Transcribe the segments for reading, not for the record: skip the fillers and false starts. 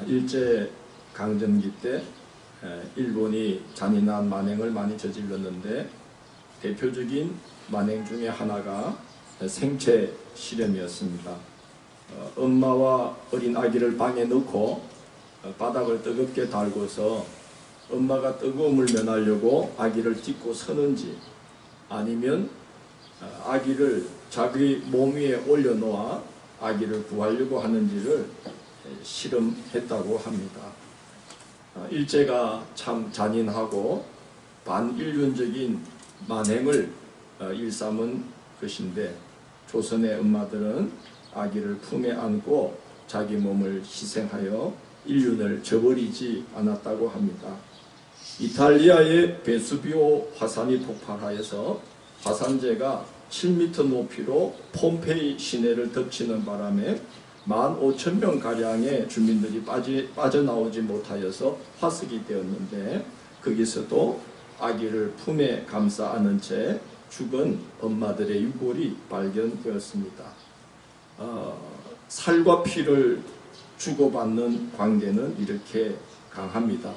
일제 강점기 때 일본이 잔인한 만행을 많이 저질렀는데 대표적인 만행 중에 하나가 생체 실험이었습니다. 엄마와 어린 아기를 방에 넣고 바닥을 뜨겁게 달고서 엄마가 뜨거움을 면하려고 아기를 딛고 서는지 아니면 아기를 자기 몸 위에 올려놓아 아기를 구하려고 하는지를 실험했다고 합니다. 일제가 참 잔인하고 반인륜적인 만행을 일삼은 것인데 조선의 엄마들은 아기를 품에 안고 자기 몸을 희생하여 인륜을 저버리지 않았다고 합니다. 이탈리아의 베수비오 화산이 폭발하여서 화산재가 7m 높이로 폼페이 시내를 덮치는 바람에 15,000명가량의 주민들이 빠져나오지 못하여서 화석이 되었는데 거기서도 아기를 품에 감싸 안은 채 죽은 엄마들의 유골이 발견되었습니다. 살과 피를 주고받는 관계는 이렇게 강합니다.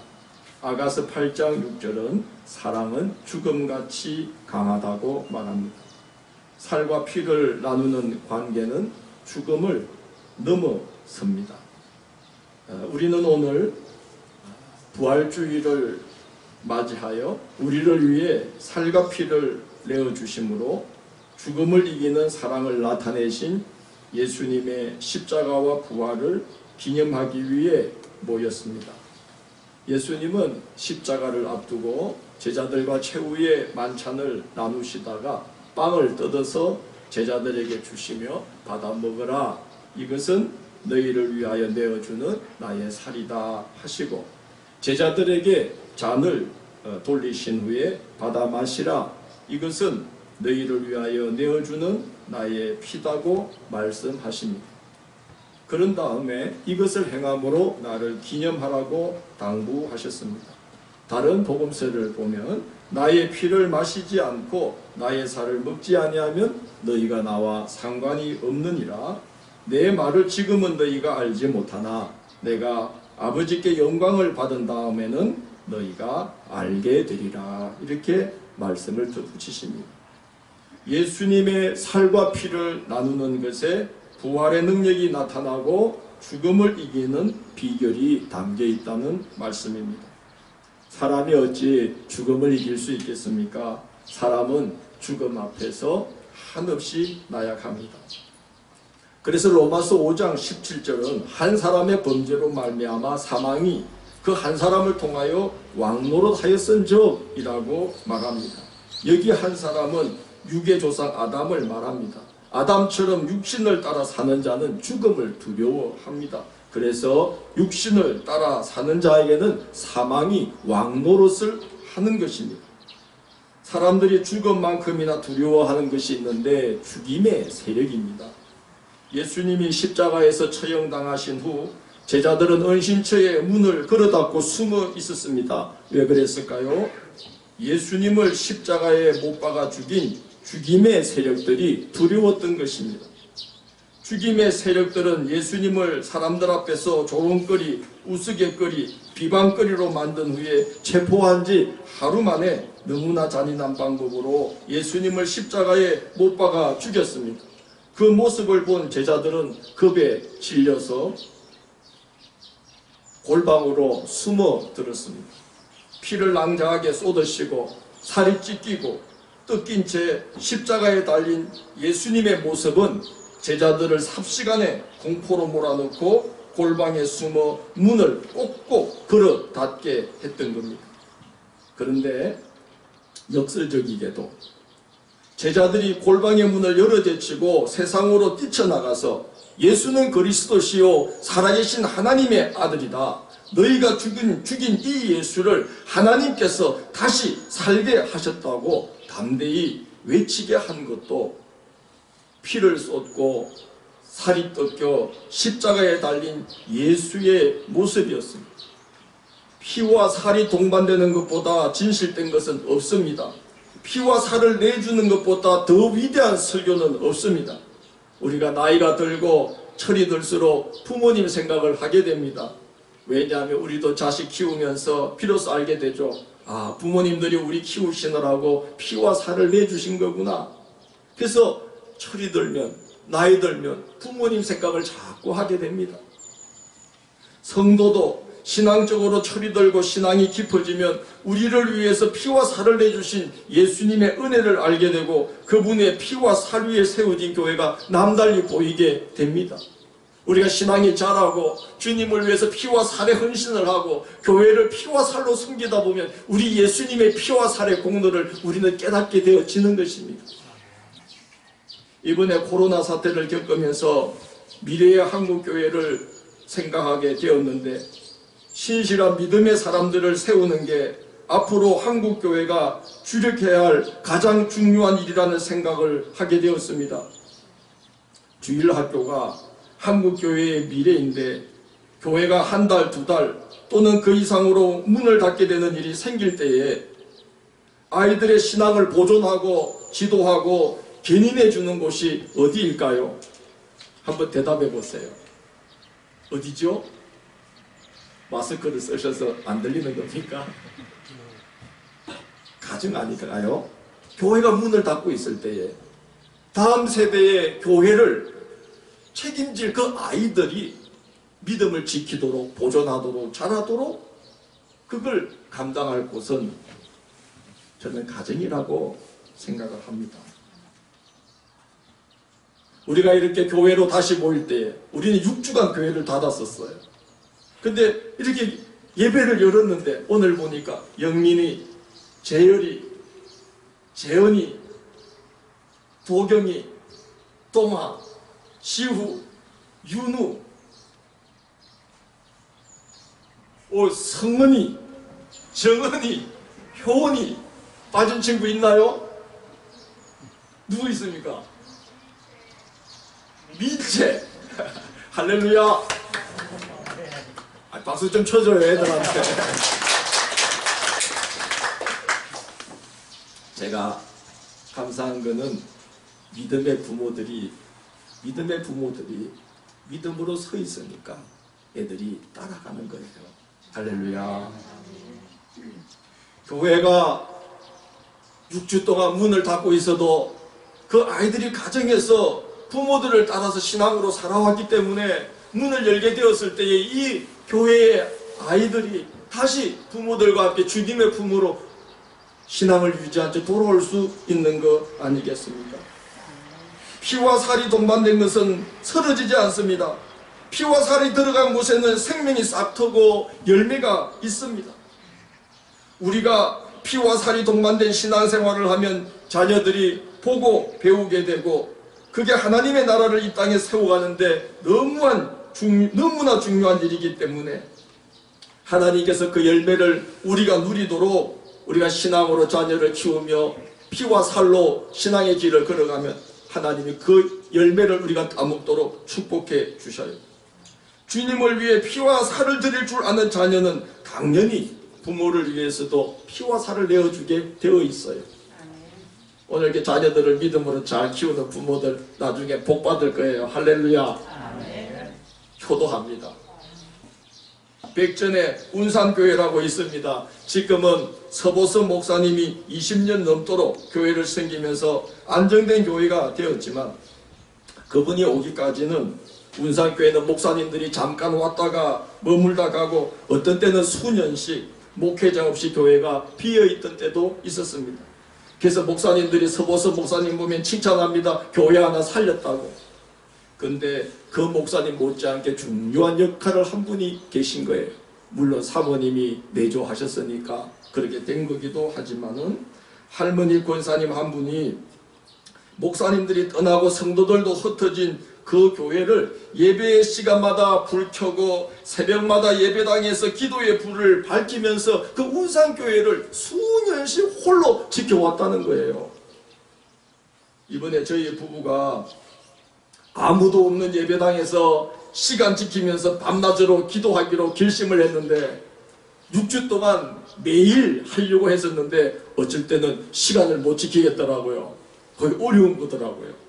아가서 8장 6절은 사랑은 죽음같이 강하다고 말합니다. 살과 피를 나누는 관계는 죽음을 넘어섭니다. 우리는 오늘 부활주의를 맞이하여 우리를 위해 살과 피를 내어주심으로 죽음을 이기는 사랑을 나타내신 예수님의 십자가와 부활을 기념하기 위해 모였습니다. 예수님은 십자가를 앞두고 제자들과 최후의 만찬을 나누시다가 빵을 뜯어서 제자들에게 주시며 받아 먹으라, 이것은 너희를 위하여 내어주는 나의 살이다 하시고 제자들에게 잔을 돌리신 후에 받아 마시라, 이것은 너희를 위하여 내어주는 나의 피다고 말씀하십니다. 그런 다음에 이것을 행함으로 나를 기념하라고 당부하셨습니다. 다른 복음서를 보면 나의 피를 마시지 않고 나의 살을 먹지 아니하면 너희가 나와 상관이 없느니라. 내 말을 지금은 너희가 알지 못하나 내가 아버지께 영광을 받은 다음에는 너희가 알게 되리라. 이렇게 말씀을 덧붙이십니다. 예수님의 살과 피를 나누는 것에 부활의 능력이 나타나고 죽음을 이기는 비결이 담겨 있다는 말씀입니다. 사람이 어찌 죽음을 이길 수 있겠습니까? 사람은 죽음 앞에서 한없이 나약합니다. 그래서 로마서 5장 17절은 한 사람의 범죄로 말미암아 사망이 그 한 사람을 통하여 왕노릇하였은적이라고 말합니다. 여기 한 사람은 육의 조상 아담을 말합니다. 아담처럼 육신을 따라 사는 자는 죽음을 두려워합니다. 그래서 육신을 따라 사는 자에게는 사망이 왕노릇을 하는 것입니다. 사람들이 죽음만큼이나 두려워하는 것이 있는데 죽임의 세력입니다. 예수님이 십자가에서 처형당하신 후 제자들은 은신처에 문을 걸어닫고 숨어 있었습니다. 왜 그랬을까요? 예수님을 십자가에 못 박아 죽인 죽임의 세력들이 두려웠던 것입니다. 죽임의 세력들은 예수님을 사람들 앞에서 조롱거리, 우스갯거리, 비방거리로 만든 후에 체포한 지 하루 만에 너무나 잔인한 방법으로 예수님을 십자가에 못 박아 죽였습니다. 그 모습을 본 제자들은 겁에 질려서 골방으로 숨어 들었습니다. 피를 낭자하게 쏟으시고 살이 찢기고 뜯긴 채 십자가에 달린 예수님의 모습은 제자들을 삽시간에 공포로 몰아넣고 골방에 숨어 문을 꼭꼭 걸어 닫게 했던 겁니다. 그런데 역설적이게도 제자들이 골방의 문을 열어제치고 세상으로 뛰쳐나가서 예수는 그리스도시요 살아계신 하나님의 아들이다. 너희가 죽인 이 예수를 하나님께서 다시 살게 하셨다고 담대히 외치게 한 것도 피를 쏟고 살이 뜯겨 십자가에 달린 예수의 모습이었습니다. 피와 살이 동반되는 것보다 진실된 것은 없습니다. 피와 살을 내주는 것보다 더 위대한 설교는 없습니다. 우리가 나이가 들고 철이 들수록 부모님 생각을 하게 됩니다. 왜냐하면 우리도 자식 키우면서 비로소 알게 되죠. 아, 부모님들이 우리 키우시느라고 피와 살을 내주신 거구나. 그래서 철이 들면, 나이 들면 부모님 생각을 자꾸 하게 됩니다. 성도도 신앙적으로 철이 들고 신앙이 깊어지면 우리를 위해서 피와 살을 내주신 예수님의 은혜를 알게 되고 그분의 피와 살 위에 세워진 교회가 남달리 보이게 됩니다. 우리가 신앙이 자라고 주님을 위해서 피와 살의 헌신을 하고 교회를 피와 살로 섬기다 보면 우리 예수님의 피와 살의 공로를 우리는 깨닫게 되어지는 것입니다. 이번에 코로나 사태를 겪으면서 미래의 한국교회를 생각하게 되었는데 신실한 믿음의 사람들을 세우는 게 앞으로 한국교회가 주력해야 할 가장 중요한 일이라는 생각을 하게 되었습니다. 주일학교가 한국교회의 미래인데 교회가 한 달, 두 달 또는 그 이상으로 문을 닫게 되는 일이 생길 때에 아이들의 신앙을 보존하고 지도하고 견인해 주는 곳이 어디일까요? 한번 대답해 보세요. 어디죠? 마스크를 쓰셔서 안 들리는 겁니까? 가정 아닐까요? 교회가 문을 닫고 있을 때에 다음 세대의 교회를 책임질 그 아이들이 믿음을 지키도록 보존하도록 자라도록 그걸 감당할 곳은 저는 가정이라고 생각을 합니다. 우리가 이렇게 교회로 다시 모일 때에 우리는 6주간 교회를 닫았었어요. 근데 이렇게 예배를 열었는데 오늘 보니까 영민이, 재열이, 재은이, 도경이, 동아, 시후, 윤우, 성은이, 정은이, 효은이 빠진 친구 있나요? 누구 있습니까? 민채. 할렐루야. 박수 좀 쳐줘요 애들한테. 제가 감사한 거는 믿음의 부모들이 믿음으로 서 있으니까 애들이 따라가는 거예요. 할렐루야. 교회가 6주 동안 문을 닫고 있어도 그 아이들이 가정에서 부모들을 따라서 신앙으로 살아왔기 때문에 문을 열게 되었을 때에 이 교회의 아이들이 다시 부모들과 함께 주님의 품으로 신앙을 유지한 채 돌아올 수 있는 거 아니겠습니까? 피와 살이 동반된 것은 쓰러지지 않습니다. 피와 살이 들어간 곳에는 생명이 싹트고 열매가 있습니다. 우리가 피와 살이 동반된 신앙생활을 하면 자녀들이 보고 배우게 되고 그게 하나님의 나라를 이 땅에 세워가는데 너무나 중요한 일이기 때문에 하나님께서 그 열매를 우리가 누리도록 우리가 신앙으로 자녀를 키우며 피와 살로 신앙의 길을 걸어가면 하나님이 그 열매를 우리가 따먹도록 축복해 주셔요. 주님을 위해 피와 살을 드릴 줄 아는 자녀는 당연히 부모를 위해서도 피와 살을 내어주게 되어 있어요. 오늘 이렇게 자녀들을 믿음으로 잘 키우는 부모들 나중에 복 받을 거예요. 할렐루야. 효도합니다. 백전에 운산교회라고 있습니다. 지금은 서보섭 목사님이 20년 넘도록 교회를 섬기면서 안정된 교회가 되었지만 그분이 오기까지는 운산교회는 목사님들이 잠깐 왔다가 머물다 가고 어떤 때는 수년씩 목회자 없이 교회가 비어있던 때도 있었습니다. 그래서 목사님들이 서보섭 목사님 보면 칭찬합니다. 교회 하나 살렸다고. 근데 그 목사님 못지않게 중요한 역할을 한 분이 계신 거예요. 물론 사모님이 내조하셨으니까 그렇게 된 거기도 하지만은 할머니 권사님 한 분이 목사님들이 떠나고 성도들도 흩어진 그 교회를 예배의 시간마다 불 켜고 새벽마다 예배당에서 기도의 불을 밝히면서 그 운산교회를 수년씩 홀로 지켜왔다는 거예요. 이번에 저희 부부가 아무도 없는 예배당에서 시간 지키면서 밤낮으로 기도하기로 결심을 했는데 6주 동안 매일 하려고 했었는데 어쩔 때는 시간을 못 지키겠더라고요. 거의 어려운 거더라고요.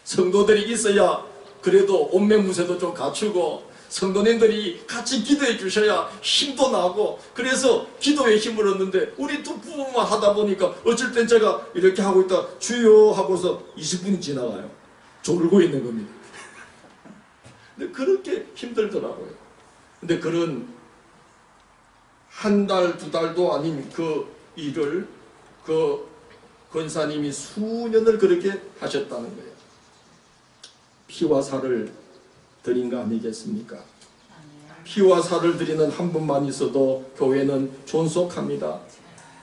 성도들이 있어야 그래도 옷매무새도 좀 갖추고 성도님들이 같이 기도해 주셔야 힘도 나고, 그래서 기도에 힘을 얻는데, 우리 또 부부만 하다 보니까 어쩔 땐 제가 이렇게 하고 있다 주여 하고서 20분이 지나가요. 졸고 있는 겁니다. 근데 그렇게 힘들더라고요. 근데 그런 한 달, 두 달도 아닌 그 일을 그 권사님이 수년을 그렇게 하셨다는 거예요. 피와 살을 드린 거 아니겠습니까? 피와 살을 드리는 한 분만 있어도 교회는 존속합니다.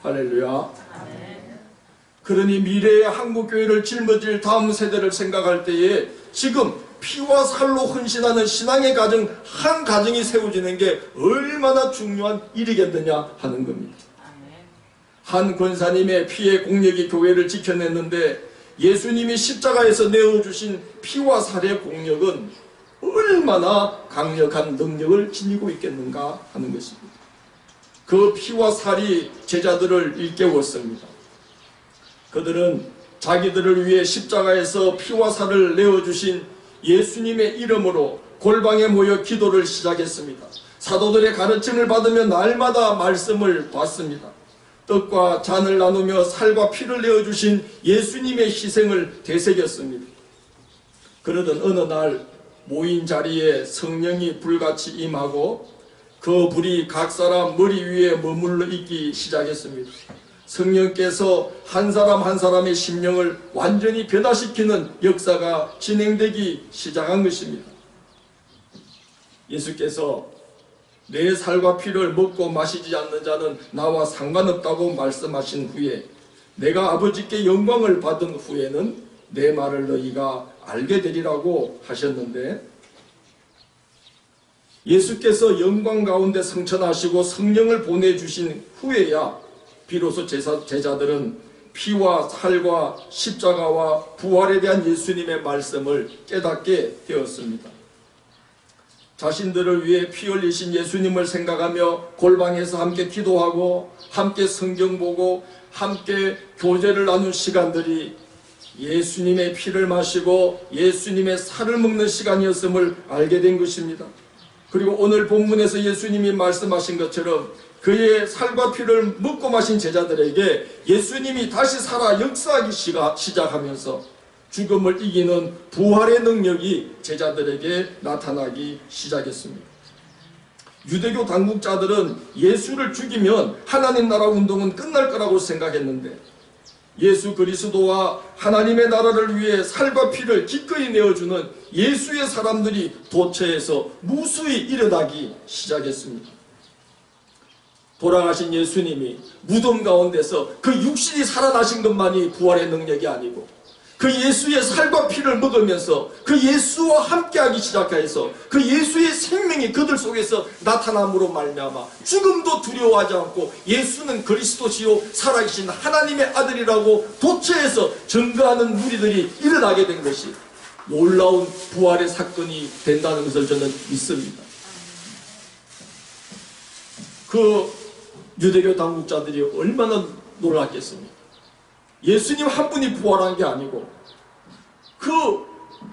할렐루야. 그러니 미래의 한국교회를 짊어질 다음 세대를 생각할 때에 지금 피와 살로 헌신하는 신앙의 가정, 한 가정이 세워지는 게 얼마나 중요한 일이겠느냐 하는 겁니다. 한 권사님의 피의 공력이 교회를 지켜냈는데, 예수님이 십자가에서 내어주신 피와 살의 공력은 얼마나 강력한 능력을 지니고 있겠는가 하는 것입니다. 그 피와 살이 제자들을 일깨웠습니다. 그들은 자기들을 위해 십자가에서 피와 살을 내어주신 예수님의 이름으로 골방에 모여 기도를 시작했습니다. 사도들의 가르침을 받으며 날마다 말씀을 받습니다. 떡과 잔을 나누며 살과 피를 내어주신 예수님의 희생을 되새겼습니다. 그러던 어느 날 모인 자리에 성령이 불같이 임하고 그 불이 각 사람 머리 위에 머물러 있기 시작했습니다. 성령께서 한 사람 한 사람의 심령을 완전히 변화시키는 역사가 진행되기 시작한 것입니다. 예수께서 내 살과 피를 먹고 마시지 않는 자는 나와 상관없다고 말씀하신 후에, 내가 아버지께 영광을 받은 후에는 내 말을 너희가 알게 되리라고 하셨는데, 예수께서 영광 가운데 승천하시고 성령을 보내주신 후에야 비로소 제자들은 피와 살과 십자가와 부활에 대한 예수님의 말씀을 깨닫게 되었습니다. 자신들을 위해 피 흘리신 예수님을 생각하며 골방에서 함께 기도하고 함께 성경 보고 함께 교제를 나눈 시간들이 예수님의 피를 마시고 예수님의 살을 먹는 시간이었음을 알게 된 것입니다. 그리고 오늘 본문에서 예수님이 말씀하신 것처럼 그의 살과 피를 먹고 마신 제자들에게 예수님이 다시 살아 역사하기 시작하면서 죽음을 이기는 부활의 능력이 제자들에게 나타나기 시작했습니다. 유대교 당국자들은 예수를 죽이면 하나님 나라 운동은 끝날 거라고 생각했는데, 예수 그리스도와 하나님의 나라를 위해 살과 피를 기꺼이 내어주는 예수의 사람들이 도처에서 무수히 일어나기 시작했습니다. 돌아가신 예수님이 무덤 가운데서 그 육신이 살아나신 것만이 부활의 능력이 아니고, 그 예수의 살과 피를 먹으면서 그 예수와 함께하기 시작해서 그 예수의 생명이 그들 속에서 나타남으로 말미암아 죽음도 두려워하지 않고 예수는 그리스도시요 살아계신 하나님의 아들이라고 도처에서 증거하는 무리들이 일어나게 된 것이 놀라운 부활의 사건이 된다는 것을 저는 믿습니다. 그 유대교 당국자들이 얼마나 놀랐겠습니까? 예수님 한 분이 부활한 게 아니고 그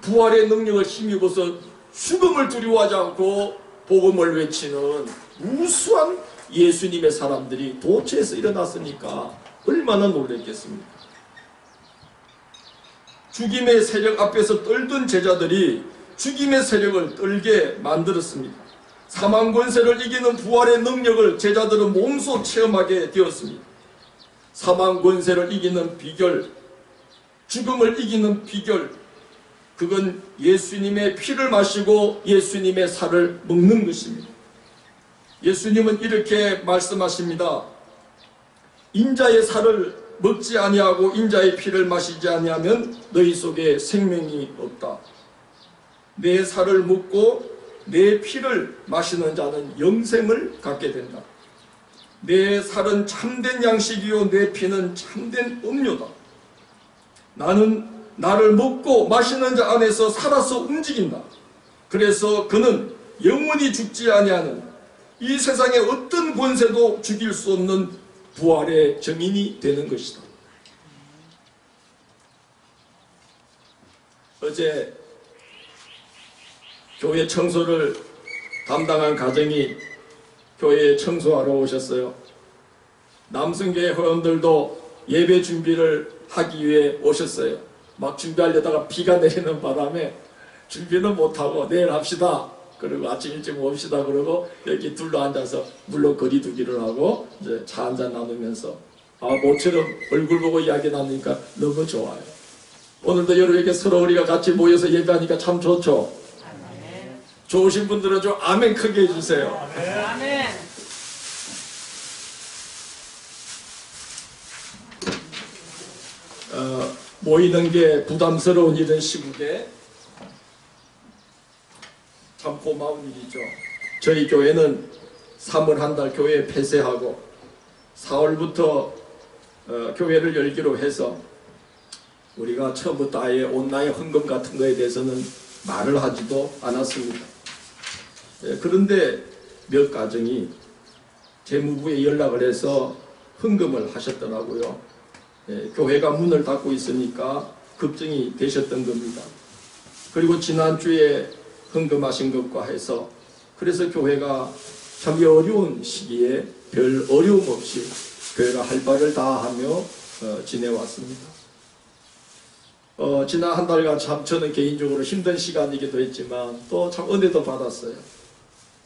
부활의 능력을 힘입어서 죽음을 두려워하지 않고 복음을 외치는 무수한 예수님의 사람들이 도처에서 일어났으니까 얼마나 놀랐겠습니까? 죽임의 세력 앞에서 떨던 제자들이 죽임의 세력을 떨게 만들었습니다. 사망 권세를 이기는 부활의 능력을 제자들은 몸소 체험하게 되었습니다. 사망 권세를 이기는 비결, 죽음을 이기는 비결, 그건 예수님의 피를 마시고 예수님의 살을 먹는 것입니다. 예수님은 이렇게 말씀하십니다. 인자의 살을 먹지 아니하고 인자의 피를 마시지 아니하면 너희 속에 생명이 없다. 내 살을 먹고 내 피를 마시는 자는 영생을 갖게 된다. 내 살은 참된 양식이요 내 피는 참된 음료다. 나는 나를 먹고 마시는 자 안에서 살아서 움직인다. 그래서 그는 영원히 죽지 아니하는 이 세상의 어떤 권세도 죽일 수 없는 부활의 증인이 되는 것이다. 어제 교회 청소를 담당한 가정이 교회에 청소하러 오셨어요. 남성교회 회원들도 예배 준비를 하기 위해 오셨어요. 막 준비하려다가 비가 내리는 바람에 준비는 못하고 내일 합시다. 그리고 아침 일찍 옵시다. 그러고 여기 둘러 앉아서 물론 거리두기를 하고 이제 차 한잔 나누면서 모처럼 얼굴 보고 이야기 나누니까 너무 좋아요. 오늘도 여러분에게 서로 우리가 같이 모여서 예배하니까 참 좋죠. 아멘. 좋으신 분들은 좀 아멘 크게 해주세요. 아멘. 모이는 게 부담스러운 이런 시국에 참 고마운 일이죠. 저희 교회는 3월 한 달 교회 폐쇄하고 4월부터 교회를 열기로 해서 우리가 처음부터 아예 온라인 헌금 같은 거에 대해서는 말을 하지도 않았습니다. 그런데 몇 가정이 재무부에 연락을 해서 헌금을 하셨더라고요. 교회가 문을 닫고 있으니까 걱정이 되셨던 겁니다. 그리고 지난주에 헌금하신 것과 해서 그래서 교회가 참 어려운 시기에 별 어려움 없이 교회가 할 바를 다하며 지내왔습니다. 지난 한 달간 참 저는 개인적으로 힘든 시간이기도 했지만 또 참 은혜도 받았어요.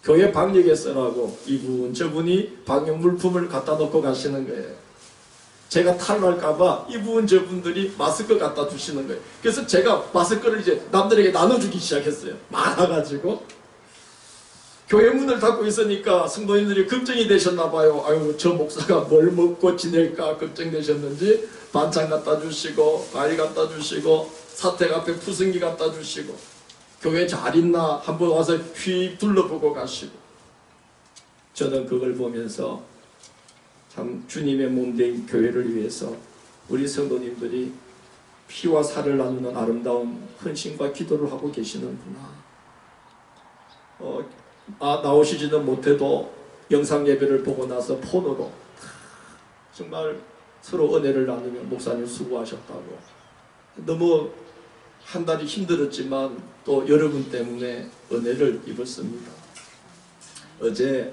교회 방역에 쓰라고 이분 저분이 방역 물품을 갖다 놓고 가시는 거예요. 제가 탈날까봐 이분 저분들이 마스크 갖다 주시는 거예요. 그래서 제가 마스크를 이제 남들에게 나눠주기 시작했어요. 많아가지고 교회 문을 닫고 있으니까 성도님들이 걱정이 되셨나 봐요. 아유, 저 목사가 뭘 먹고 지낼까 걱정되셨는지 반찬 갖다 주시고 과일 갖다 주시고 사택 앞에 푸승기 갖다 주시고 교회 잘 있나 한번 와서 휘 둘러보고 가시고 저는 그걸 보면서 참 주님의 몸된 교회를 위해서 우리 성도님들이 피와 살을 나누는 아름다운 헌신과 기도를 하고 계시는구나. 나오시지는 못해도 영상 예배를 보고 나서 폰으로 정말 서로 은혜를 나누며 목사님 수고하셨다고. 너무 한 달이 힘들었지만 또 여러분 때문에 은혜를 입었습니다. 어제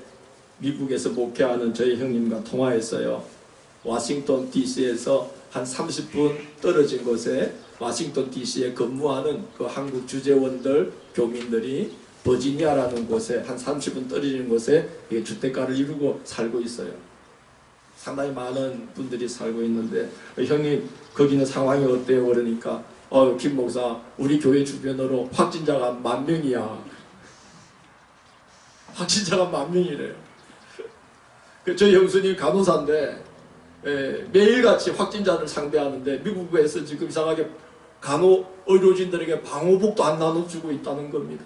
미국에서 목회하는 저희 형님과 통화했어요. 워싱턴 DC에서 한 30분 떨어진 곳에 워싱턴 DC에 근무하는 그 한국 주재원들, 교민들이 버지니아라는 곳에 한 30분 떨어진 곳에 주택가를 이루고 살고 있어요. 상당히 많은 분들이 살고 있는데 형님 거기는 상황이 어때요? 그러니까 김 목사 우리 교회 주변으로 확진자가 10,000명이야. 확진자가 10,000명이래요. 저희 형수님 간호사인데 매일같이 확진자를 상대하는데 미국에서 지금 이상하게 의료진들에게 방호복도 안 나눠주고 있다는 겁니다.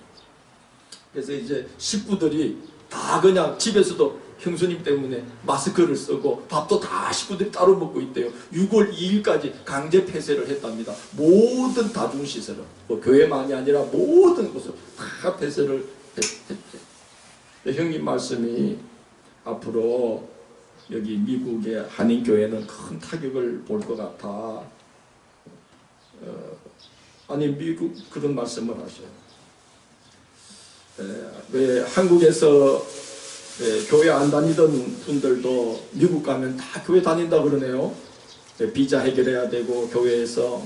그래서 이제 식구들이 다 그냥 집에서도 형수님 때문에 마스크를 쓰고 밥도 다 식구들이 따로 먹고 있대요. 6월 2일까지 강제 폐쇄를 했답니다. 모든 다중시설을 교회만이 아니라 모든 곳을 다 폐쇄를 했대요. 형님 말씀이 앞으로 여기 미국의 한인교회는 큰 타격을 볼 것 같아. 아니 미국 그런 말씀을 하셔요. 왜 한국에서 교회 안 다니던 분들도 미국 가면 다 교회 다닌다 그러네요. 비자 해결해야 되고 교회에서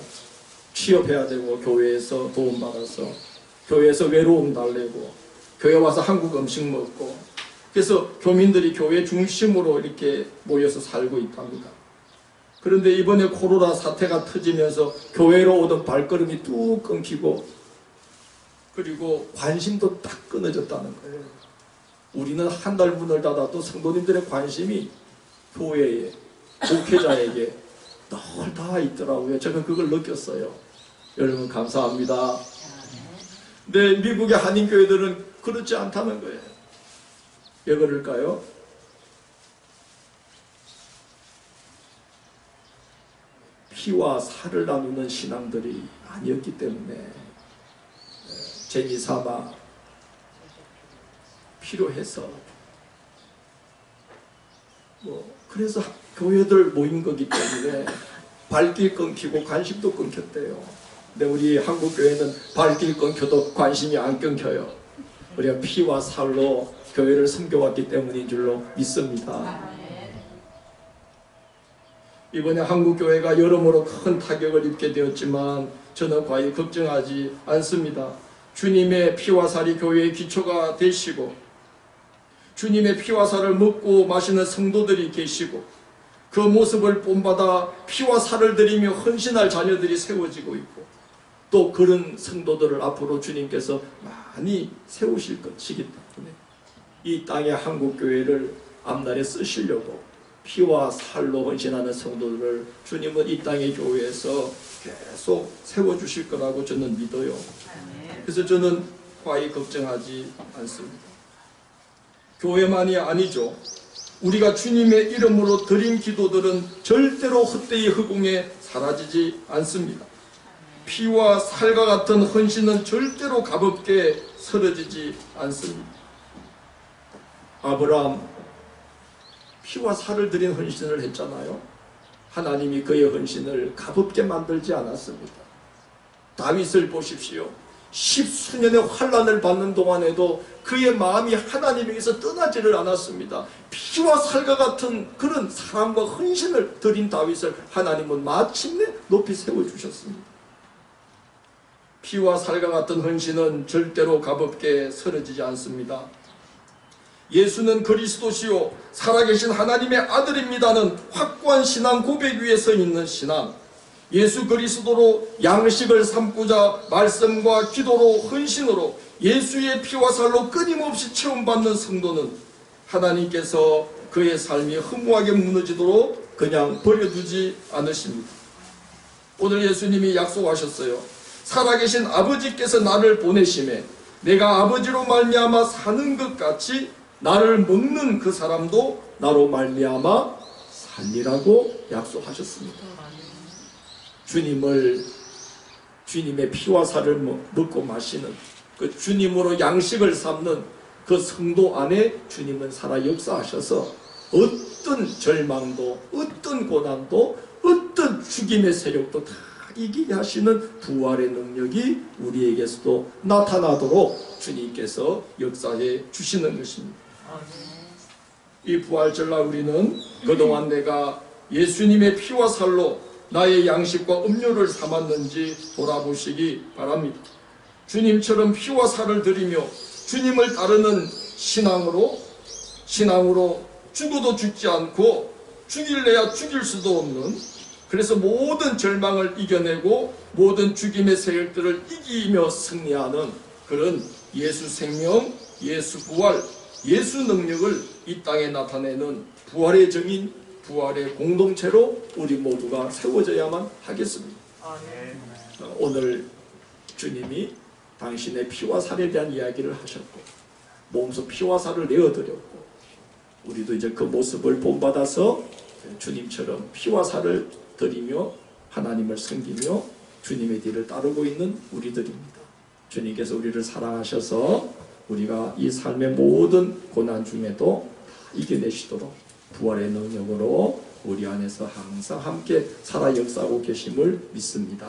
취업해야 되고 교회에서 도움받아서 교회에서 외로움 달래고 교회 와서 한국 음식 먹고 그래서 교민들이 교회 중심으로 이렇게 모여서 살고 있답니다. 그런데 이번에 코로나 사태가 터지면서 교회로 오던 발걸음이 뚝 끊기고 그리고 관심도 딱 끊어졌다는 거예요. 우리는 한 달 문을 닫아도 성도님들의 관심이 교회에, 목회자에게 늘 다 있더라고요. 제가 그걸 느꼈어요. 여러분 감사합니다. 근데 미국의 한인교회들은 그렇지 않다는 거예요. 왜 그럴까요? 피와 살을 나누는 신앙들이 아니었기 때문에 재미삼아 필요해서 그래서 교회들 모인 거기 때문에 발길 끊기고 관심도 끊겼대요. 근데 우리 한국 교회는 발길 끊겨도 관심이 안 끊겨요. 우리가 피와 살로 교회를 섬겨왔기 때문인 줄로 믿습니다. 이번에 한국교회가 여러모로 큰 타격을 입게 되었지만 저는 과히 걱정하지 않습니다. 주님의 피와 살이 교회의 기초가 되시고 주님의 피와 살을 먹고 마시는 성도들이 계시고 그 모습을 본받아 피와 살을 드리며 헌신할 자녀들이 세워지고 있고 또 그런 성도들을 앞으로 주님께서 많이 세우실 것이기 때문에 이 땅의 한국교회를 앞날에 쓰시려고 피와 살로 헌신하는 성도들을 주님은 이 땅의 교회에서 계속 세워주실 거라고 저는 믿어요. 그래서 저는 과히 걱정하지 않습니다. 교회만이 아니죠. 우리가 주님의 이름으로 드린 기도들은 절대로 헛되이 허공에 사라지지 않습니다. 피와 살과 같은 헌신은 절대로 가볍게 쓰러지지 않습니다. 아브라함 피와 살을 드린 헌신을 했잖아요. 하나님이 그의 헌신을 가볍게 만들지 않았습니다. 다윗을 보십시오. 10수년의 환난을 받는 동안에도 그의 마음이 하나님에게서 떠나지를 않았습니다. 피와 살과 같은 그런 사랑과 헌신을 드린 다윗을 하나님은 마침내 높이 세워주셨습니다. 피와 살과 같은 헌신은 절대로 가볍게 쓰러지지 않습니다. 예수는 그리스도시요 살아계신 하나님의 아들입니다는 확고한 신앙 고백 위에 서 있는 신앙, 예수 그리스도로 양식을 삼고자 말씀과 기도로 헌신으로 예수의 피와 살로 끊임없이 체험받는 성도는 하나님께서 그의 삶이 허무하게 무너지도록 그냥 버려두지 않으십니다. 오늘 예수님이 약속하셨어요. 살아계신 아버지께서 나를 보내심에 내가 아버지로 말미암아 사는 것 같이 나를 먹는 그 사람도 나로 말미암아 살리라고 약속하셨습니다. 주님의 피와 살을 먹고 마시는 그 주님으로 양식을 삼는 그 성도 안에 주님은 살아 역사하셔서 어떤 절망도 어떤 고난도 어떤 죽임의 세력도 다 이기게 하시는 부활의 능력이 우리에게서도 나타나도록 주님께서 역사해 주시는 것입니다. 이 부활절날 우리는 그동안 내가 예수님의 피와 살로 나의 양식과 음료를 삼았는지 돌아보시기 바랍니다. 주님처럼 피와 살을 드리며 주님을 따르는 신앙으로 죽어도 죽지 않고 죽일래야 죽일 수도 없는, 그래서 모든 절망을 이겨내고 모든 죽임의 세력들을 이기며 승리하는 그런 예수 생명, 예수 부활, 예수 능력을 이 땅에 나타내는 부활의 정인, 부활의 공동체로 우리 모두가 세워져야만 하겠습니다. 오늘 주님이 당신의 피와 살에 대한 이야기를 하셨고 몸소 피와 살을 내어드렸고 우리도 이제 그 모습을 본받아서 주님처럼 피와 살을 드리며 하나님을 섬기며 주님의 뒤를 따르고 있는 우리들입니다. 주님께서 우리를 사랑하셔서 우리가 이 삶의 모든 고난 중에도 이겨내시도록 부활의 능력으로 우리 안에서 항상 함께 살아 역사하고 계심을 믿습니다.